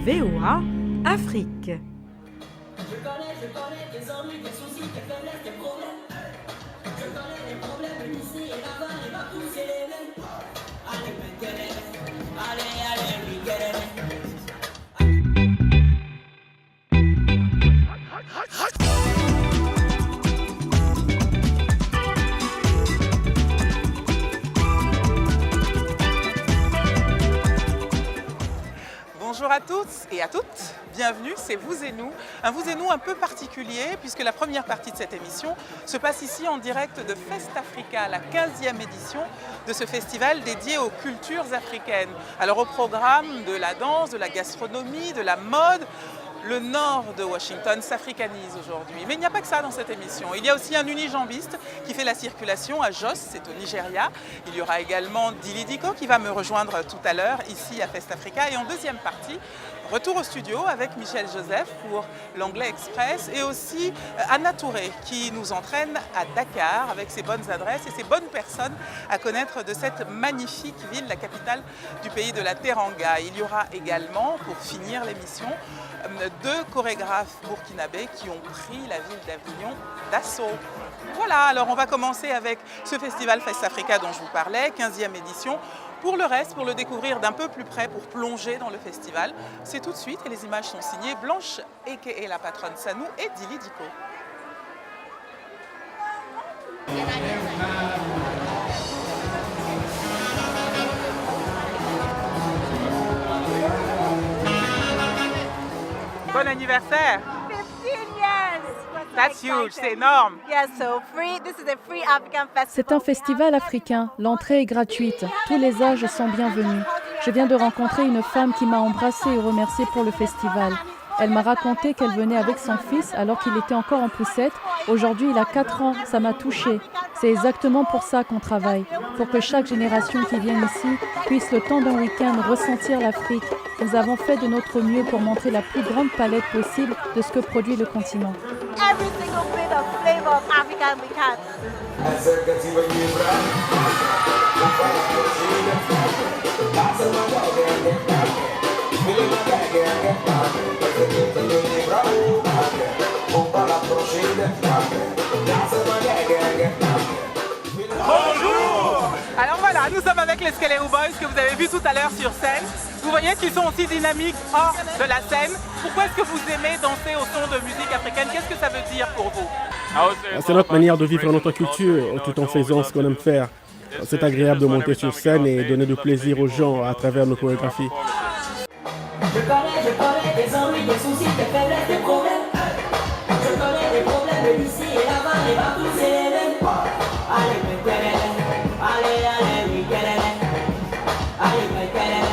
VOA Afrique. Je connais tes ennuis, tes soucis, tes faiblesses, tes problèmes. Je connais les problèmes d'ici et là-bas, et partout c'est les mêmes. Allez, we get it. Bonjour à tous et à toutes, bienvenue, c'est Vous et Nous. Un Vous et Nous un peu particulier puisque la première partie de cette émission se passe ici en direct de Fest Africa, la 15e édition de ce festival dédié aux cultures africaines. Alors au programme de la danse, de la gastronomie, de la mode, le nord de Washington s'africanise aujourd'hui. Mais il n'y a pas que ça dans cette émission. Il y a aussi un unijambiste qui fait la circulation à Jos, c'est au Nigeria. Il y aura également Dili Diko qui va me rejoindre tout à l'heure ici à Fest Africa. Et en deuxième partie, retour au studio avec Michel Joseph pour l'Anglais Express et aussi Anna Touré qui nous entraîne à Dakar avec ses bonnes adresses et ses bonnes personnes à connaître de cette magnifique ville, la capitale du pays de la Teranga. Il y aura également, pour finir l'émission, deux chorégraphes burkinabés qui ont pris la ville d'Avignon d'assaut. Voilà, alors on va commencer avec ce festival Fest Africa dont je vous parlais, 15e édition. Pour le reste, pour le découvrir d'un peu plus près, pour plonger dans le festival, c'est tout de suite et les images sont signées Blanche a.k.a. la patronne Sanou et Dili Diko. Bon anniversaire! 15 years! That's huge, c'est énorme! Yes, so free. This is a free African festival. C'est un festival africain. L'entrée est gratuite. Tous les âges sont bienvenus. Je viens de rencontrer une femme qui m'a embrassée et remerciée pour le festival. Elle m'a raconté qu'elle venait avec son fils alors qu'il était encore en poussette. Aujourd'hui, il a 4 ans. Ça m'a touchée. C'est exactement pour ça qu'on travaille. Pour que chaque génération qui vient ici puisse le temps d'un week-end ressentir l'Afrique. Nous avons fait de notre mieux pour montrer la plus grande palette possible de ce que produit le continent. Every single bit of flavor of Africa we can. Bonjour! Alors voilà, nous sommes avec les Skeleu Boys que vous avez vus tout à l'heure sur scène. Vous voyez qu'ils sont aussi dynamiques hors de la scène. Pourquoi est-ce que vous aimez danser au son de musique africaine? Qu'est-ce que ça veut dire pour vous? C'est notre manière de vivre notre culture tout en faisant ce qu'on aime faire. C'est agréable de monter sur scène et donner du plaisir aux gens à travers nos chorégraphies. Je connais tes ennuis, tes soucis, tes faiblesses, tes problèmes. Je connais les problèmes d'ici et là-bas, et partout c'est les mêmes. Allez, we get it. Allez, we get it. Allez, we get it.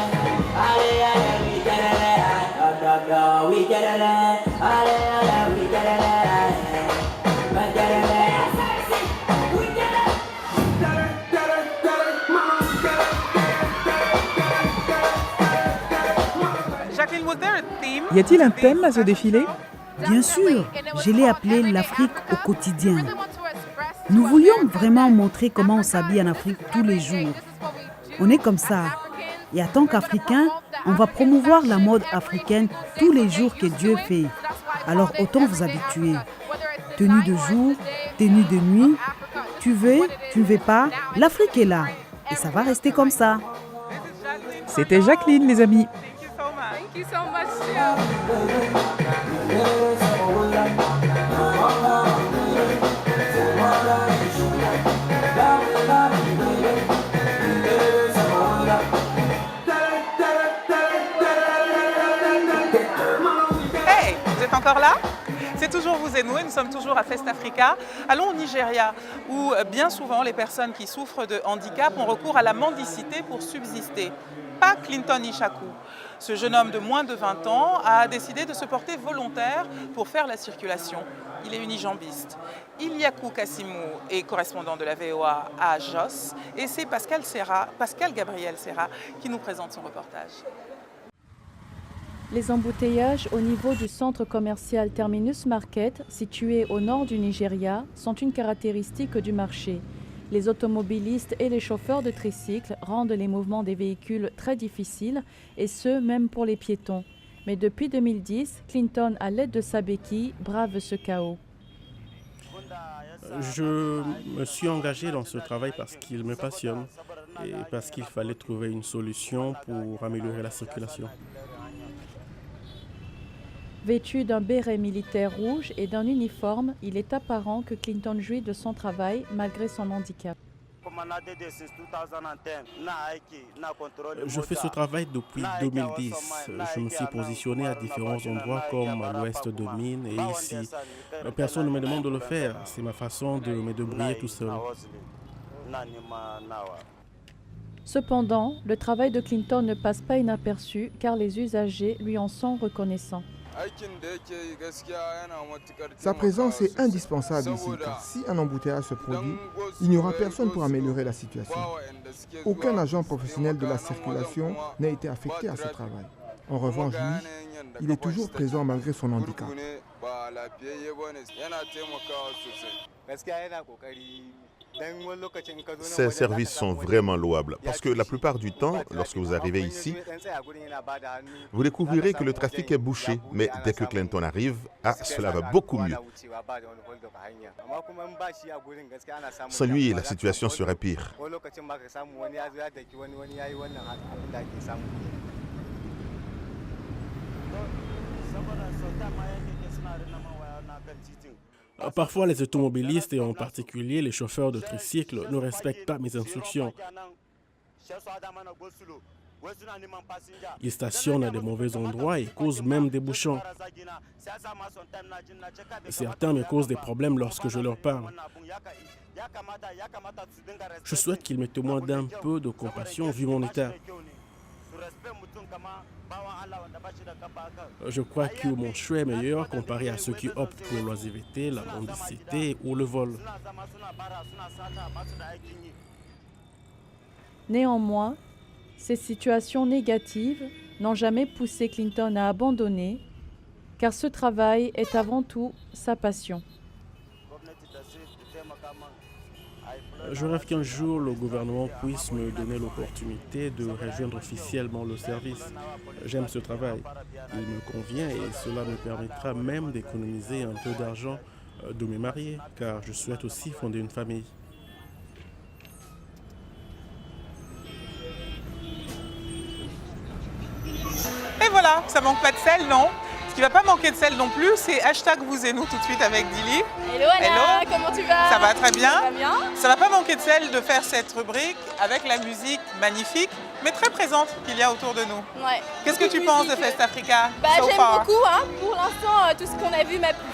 Allez, we get it. We get it. Allez, we get it. We get it. Jacqueline, was there a theme? Y a-t-il un thème à ce défilé? Bien sûr, je l'ai appelé l'Afrique au quotidien. Nous voulions vraiment montrer comment on s'habille en Afrique tous les jours. On est comme ça. Et en tant qu'Africains, on va promouvoir la mode africaine tous les jours que Dieu fait. Alors autant vous habituer. Tenue de jour, tenue de nuit. Tu veux, tu ne veux pas, l'Afrique est là. Et ça va rester comme ça. C'était Jacqueline, les amis. Thank you so much. Hey, vous êtes encore là? C'est toujours Vous et Nous et nous sommes toujours à Fest Africa. Allons au Nigeria où bien souvent les personnes qui souffrent de handicap ont recours à la mendicité pour subsister. Pas Clinton Ishaku. Ce jeune homme de moins de 20 ans a décidé de se porter volontaire pour faire la circulation. Il est unijambiste. Iliakou Kassimou est correspondant de la VOA à Jos et c'est Pascal Gabriel Serra qui nous présente son reportage. Les embouteillages au niveau du centre commercial Terminus Market, situé au nord du Nigeria, sont une caractéristique du marché. Les automobilistes et les chauffeurs de tricycles rendent les mouvements des véhicules très difficiles, et ce, même pour les piétons. Mais depuis 2010, Clinton, à l'aide de sa béquille, brave ce chaos. Je me suis engagé dans ce travail parce qu'il me passionne et parce qu'il fallait trouver une solution pour améliorer la circulation. Vêtu d'un béret militaire rouge et d'un uniforme, il est apparent que Clinton jouit de son travail malgré son handicap. Je fais ce travail depuis 2010. Je me suis positionné à différents endroits comme à l'ouest de Mine et ici. Personne ne me demande de le faire. C'est ma façon de me débrouiller tout seul. Cependant, le travail de Clinton ne passe pas inaperçu car les usagers lui en sont reconnaissants. Sa présence est indispensable ici, car si un embouteillage se produit, il n'y aura personne pour améliorer la situation. Aucun agent professionnel de la circulation n'a été affecté à ce travail. En revanche, lui, il est toujours présent malgré son handicap. Ces services sont vraiment louables parce que la plupart du temps, lorsque vous arrivez ici, vous découvrirez que le trafic est bouché, mais dès que Clinton arrive, cela va beaucoup mieux. Sans lui, la situation serait pire. Parfois, les automobilistes et en particulier les chauffeurs de tricycles ne respectent pas mes instructions. Ils stationnent à de mauvais endroits et causent même des bouchons. Certains me causent des problèmes lorsque je leur parle. Je souhaite qu'ils me témoignent d'un peu de compassion vu mon état. Je crois que mon choix est meilleur comparé à ceux qui optent pour l'oisiveté, la mendicité ou le vol. Néanmoins, ces situations négatives n'ont jamais poussé Clinton à abandonner, car ce travail est avant tout sa passion. Je rêve qu'un jour le gouvernement puisse me donner l'opportunité de rejoindre officiellement le service. J'aime ce travail, il me convient et cela me permettra même d'économiser un peu d'argent, de me marier, car je souhaite aussi fonder une famille. Et voilà, ça manque pas de sel, non? Ce qui va pas manquer de sel non plus, c'est hashtag vous et nous tout de suite avec Dili. Hello Anna, comment tu vas? Ça va très bien. Ça va bien. Ça va pas manquer de sel de faire cette rubrique avec la musique magnifique, mais très présente qu'il y a autour de nous. Ouais. Qu'est-ce que tu penses de Fest Africa? J'aime beaucoup, hein. Pour l'instant, tout ce qu'on a vu m'a plu.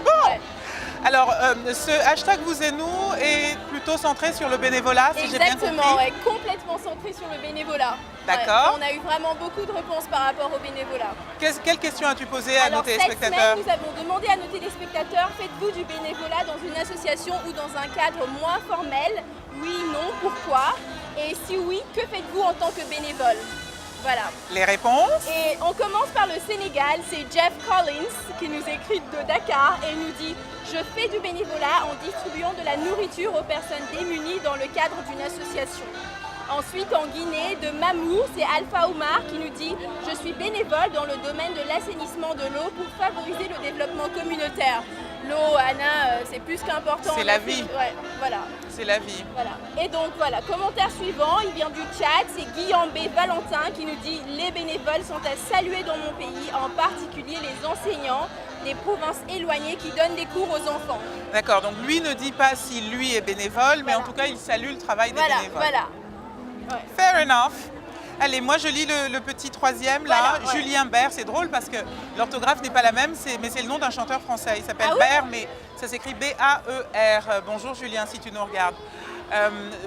Bon. Ouais. Alors, ce hashtag vous et nous est plutôt centré sur le bénévolat, si j'ai bien compris. Exactement, ouais, complètement centré sur le bénévolat. D'accord. Ouais, on a eu vraiment beaucoup de réponses par rapport au bénévolat. Quelle question as-tu posée à nos téléspectateurs? Cette semaine, nous avons demandé à nos téléspectateurs, faites-vous du bénévolat dans une association ou dans un cadre moins formel? Oui, non, pourquoi? Et si oui, que faites-vous en tant que bénévole? Voilà. Les réponses? Et on commence par le Sénégal, c'est Jeff Collins qui nous écrit de Dakar et nous dit « Je fais du bénévolat en distribuant de la nourriture aux personnes démunies dans le cadre d'une association ». Ensuite, en Guinée, de Mamour, c'est Alpha Oumar qui nous dit « Je suis bénévole dans le domaine de l'assainissement de l'eau pour favoriser le développement communautaire ». L'eau, Anna, c'est plus qu'important. C'est la vie. Ouais, voilà. C'est la vie. Voilà. Et donc voilà, commentaire suivant, il vient du Tchad, c'est Guillaume B. Valentin qui nous dit « Les bénévoles sont à saluer dans mon pays, en particulier les enseignants des provinces éloignées qui donnent des cours aux enfants. » D'accord, donc lui ne dit pas si lui est bénévole, mais en tout cas il salue le travail des bénévoles. Voilà. Ouais. Fair enough. Allez, moi je lis le petit troisième là, Voilà, ouais. Julien Bert. C'est drôle parce que l'orthographe n'est pas la même, mais c'est le nom d'un chanteur français. Il s'appelle Ah oui? Bert, mais ça s'écrit B-A-E-R. Bonjour Julien, si tu nous regardes.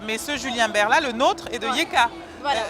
Mais ce Julien Bert là, le nôtre, est de Yeka. Voilà.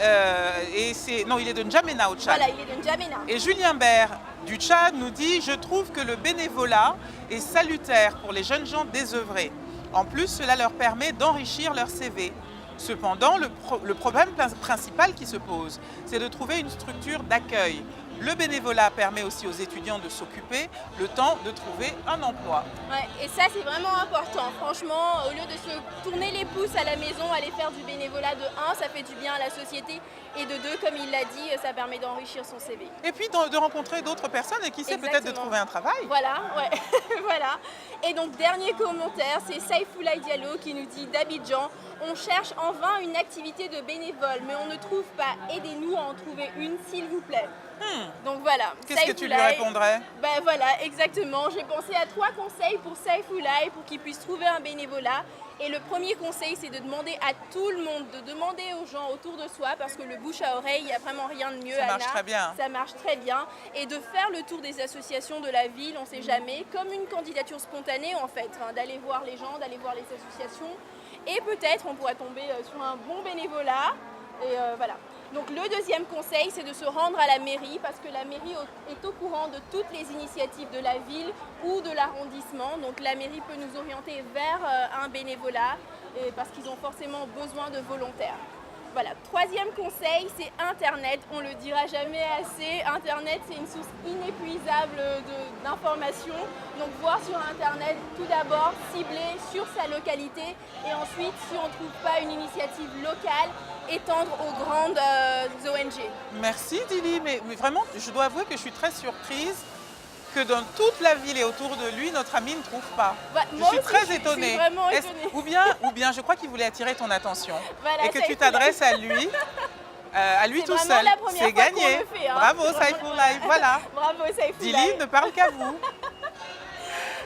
Non, il est de N'Djamena au Tchad. Voilà, il est de N'Djamena. Et Julien Bert du Tchad nous dit « Je trouve que le bénévolat est salutaire pour les jeunes gens désœuvrés. En plus, cela leur permet d'enrichir leur CV. Cependant, le problème principal qui se pose, c'est de trouver une structure d'accueil Le bénévolat permet aussi aux étudiants de s'occuper, le temps de trouver un emploi. Ouais, et ça, c'est vraiment important. Franchement, au lieu de se tourner les pouces à la maison, aller faire du bénévolat de 1, ça fait du bien à la société. Et de 2, comme il l'a dit, ça permet d'enrichir son CV. Et puis de rencontrer d'autres personnes et qui sait peut-être de trouver un travail. Voilà, ouais, voilà. Et donc, dernier commentaire, c'est Saifoulaye Diallo qui nous dit d'Abidjan. On cherche en vain une activité de bénévole, mais on ne trouve pas. Aidez-nous à en trouver une, s'il vous plaît. Donc voilà. Qu'est-ce que tu lui répondrais? Ben voilà, exactement. J'ai pensé à 3 conseils pour Saifoulaye pour qu'il puisse trouver un bénévolat. Et le premier conseil, c'est de demander à tout le monde, de demander aux gens autour de soi, parce que le bouche à oreille, il n'y a vraiment rien de mieux. Ça marche très bien. Ça marche très bien. Et de faire le tour des associations de la ville, on ne sait jamais, comme une candidature spontanée en fait, d'aller voir les gens, d'aller voir les associations. Et peut-être on pourrait tomber sur un bon bénévolat. Et voilà. Donc le deuxième conseil, c'est de se rendre à la mairie parce que la mairie est au courant de toutes les initiatives de la ville ou de l'arrondissement. Donc la mairie peut nous orienter vers un bénévolat parce qu'ils ont forcément besoin de volontaires. Voilà. Troisième conseil, c'est Internet. On ne le dira jamais assez. Internet, c'est une source inépuisable d'informations. Donc voir sur Internet, tout d'abord, cibler sur sa localité et ensuite, si on ne trouve pas une initiative locale, étendre aux grandes ONG. Merci Dili, mais vraiment, je dois avouer que je suis très surprise que dans toute la ville et autour de lui, notre ami ne trouve pas. Je suis très étonnée. Je suis vraiment étonnée. Ou bien, je crois qu'il voulait attirer ton attention voilà, et que tu t'adresses à lui tout seul. C'est gagné. Fait, hein. Bravo Saifoulaye, voilà. Bravo Saifoulaye. Dili ne parle qu'à vous.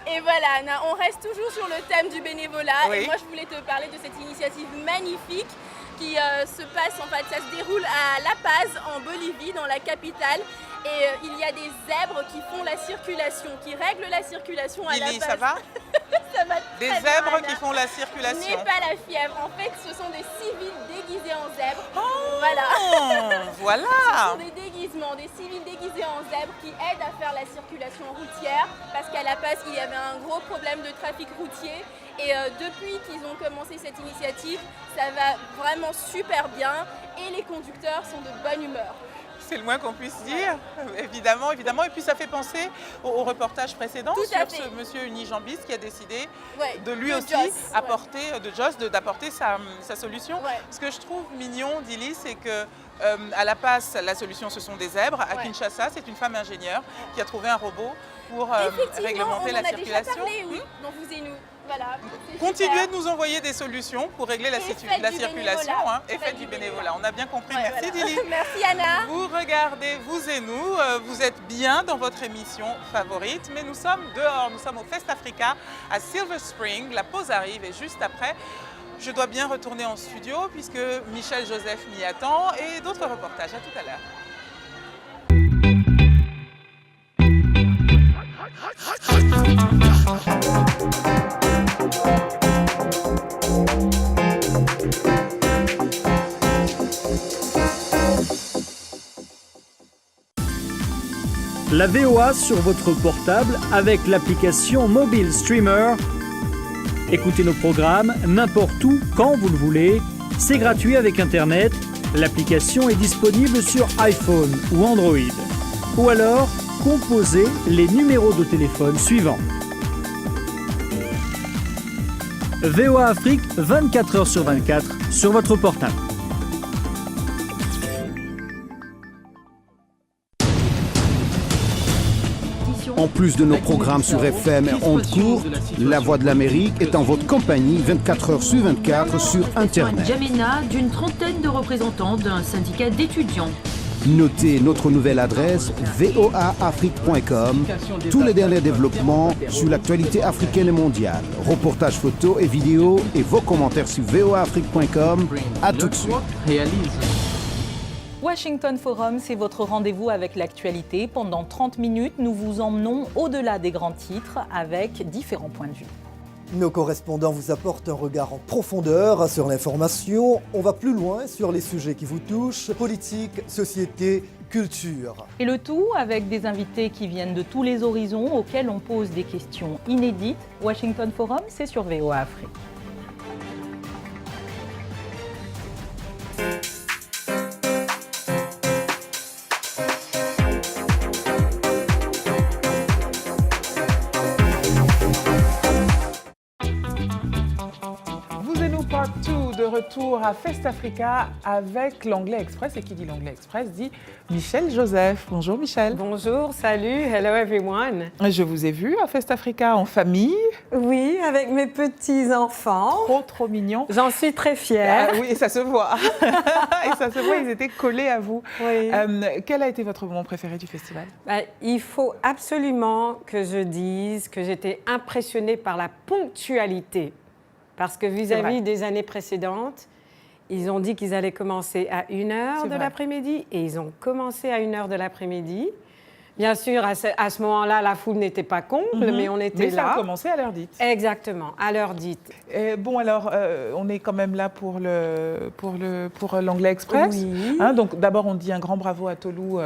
Et voilà, on reste toujours sur le thème du bénévolat. Oui. Et moi, je voulais te parler de cette initiative magnifique qui se passe, en fait, ça se déroule à La Paz, en Bolivie, dans la capitale. Et il y a des zèbres qui font la circulation, qui règlent la circulation à La Paz. Ça va? Ça va très Des bien, zèbres Anna. qui font la circulation. N'aie pas la fièvre. En fait, ce sont des civils déguisés en zèbres. Oh, voilà. Voilà. Ce sont des déguisements, des civils déguisés en zèbres qui aident à faire la circulation routière. Parce qu'à La Paz, il y avait un gros problème de trafic routier. Et depuis qu'ils ont commencé cette initiative, ça va vraiment super bien. Et les conducteurs sont de bonne humeur. C'est le moins qu'on puisse dire, évidemment, évidemment. Et puis ça fait penser au reportage précédent sur ce monsieur Unijambis qui a décidé de lui aussi apporter, d'apporter sa solution. Ouais. Ce que je trouve mignon, Dili, c'est que à La Paz, la solution, ce sont des zèbres. À Kinshasa, c'est une femme ingénieure qui a trouvé un robot pour réglementer la circulation. Déjà parlé, oui, dans Vous et Nous. Voilà, continuez de nous envoyer des solutions pour régler la circulation et faites du bénévolat. On a bien compris. Ouais, merci Dili. Merci Anna. Vous regardez Vous et Nous. Vous êtes bien dans votre émission favorite, mais nous sommes dehors. Nous sommes au Fest Africa à Silver Spring. La pause arrive et juste après, je dois bien retourner en studio puisque Michel Joseph m'y attend et d'autres reportages. À tout à l'heure. La VOA sur votre portable avec l'application Mobile Streamer. Écoutez nos programmes n'importe où, quand vous le voulez. C'est gratuit avec Internet. L'application est disponible sur iPhone ou Android. Ou alors, composez les numéros de téléphone suivants. VOA Afrique, 24 heures sur 24 sur votre portable. En plus de nos programmes sur FM et ondes courtes, La Voix de l'Amérique est en votre compagnie 24 heures sur 24 sur Internet. N'Djamena, d'une trentaine de représentants d'un syndicat d'étudiants. Notez notre nouvelle adresse voaafrique.com. Tous les derniers développements sur l'actualité africaine et mondiale. Reportages photos et vidéos et vos commentaires sur voaafrique.com. À tout de suite. Washington Forum, c'est votre rendez-vous avec l'actualité. Pendant 30 minutes, nous vous emmenons au-delà des grands titres avec différents points de vue. Nos correspondants vous apportent un regard en profondeur sur l'information. On va plus loin sur les sujets qui vous touchent, politique, société, culture. Et le tout avec des invités qui viennent de tous les horizons auxquels on pose des questions inédites. Washington Forum, c'est sur VOA Afrique. retour à Festafrica avec l'Anglais Express. Et qui dit l'Anglais Express dit Michel Joseph. Bonjour Michel. Bonjour, salut, hello everyone. Je vous ai vu à Festafrica en famille. Oui, avec mes petits-enfants. Trop mignon. J'en suis très fière. Oui, et ça se voit. Et ça se voit, ils étaient collés à vous. Oui. Quel a été votre moment préféré du festival? Il faut absolument que je dise que j'étais impressionnée par la ponctualité. Parce que vis-à-vis des années précédentes, ils ont dit qu'ils allaient commencer à 1h de l'après-midi et ils ont commencé à 1h de l'après-midi. Bien sûr, à ce moment-là, la foule n'était pas comble, mais on était là. Mais ça a commencé à l'heure dite. Exactement, à l'heure dite. Bon, alors, on est quand même là pour l'Anglais Express. Oui. Hein, donc, d'abord, on dit un grand bravo à Tolou,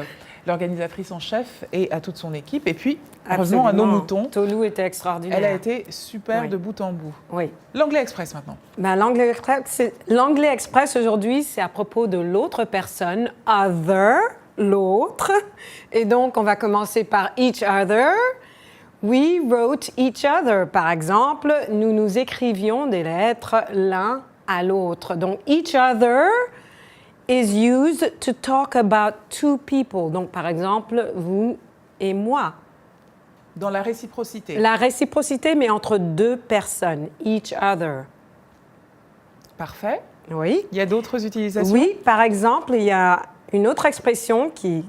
l'organisatrice en chef, et à toute son équipe. Et puis, revenons à nos moutons. Tolou était extraordinaire. Elle a été super de bout en bout. Oui. L'Anglais Express, maintenant. L'Anglais Express, aujourd'hui, c'est à propos de l'autre personne, other, l'autre. Et donc, on va commencer par each other. We wrote each other. Par exemple, nous nous écrivions des lettres l'un à l'autre. Donc, each other is used to talk about two people. Donc, par exemple, vous et moi. Dans la réciprocité. La réciprocité, mais entre deux personnes. Each other. Parfait. Oui. Il y a d'autres utilisations? Oui, par exemple, il y a une autre expression qui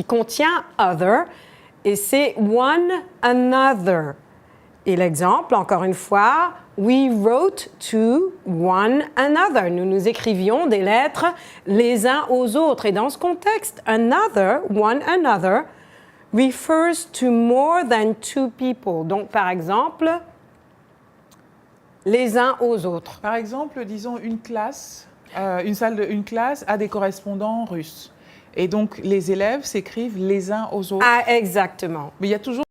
contient other, et c'est one another. Et l'exemple, encore une fois, we wrote to one another. Nous nous écrivions des lettres les uns aux autres. Et dans ce contexte, another, one another, refers to more than two people. Donc, par exemple, les uns aux autres. Par exemple, disons une classe, une classe a des correspondants russes. Et donc, les élèves s'écrivent les uns aux autres. Ah, exactement. Mais il y a toujours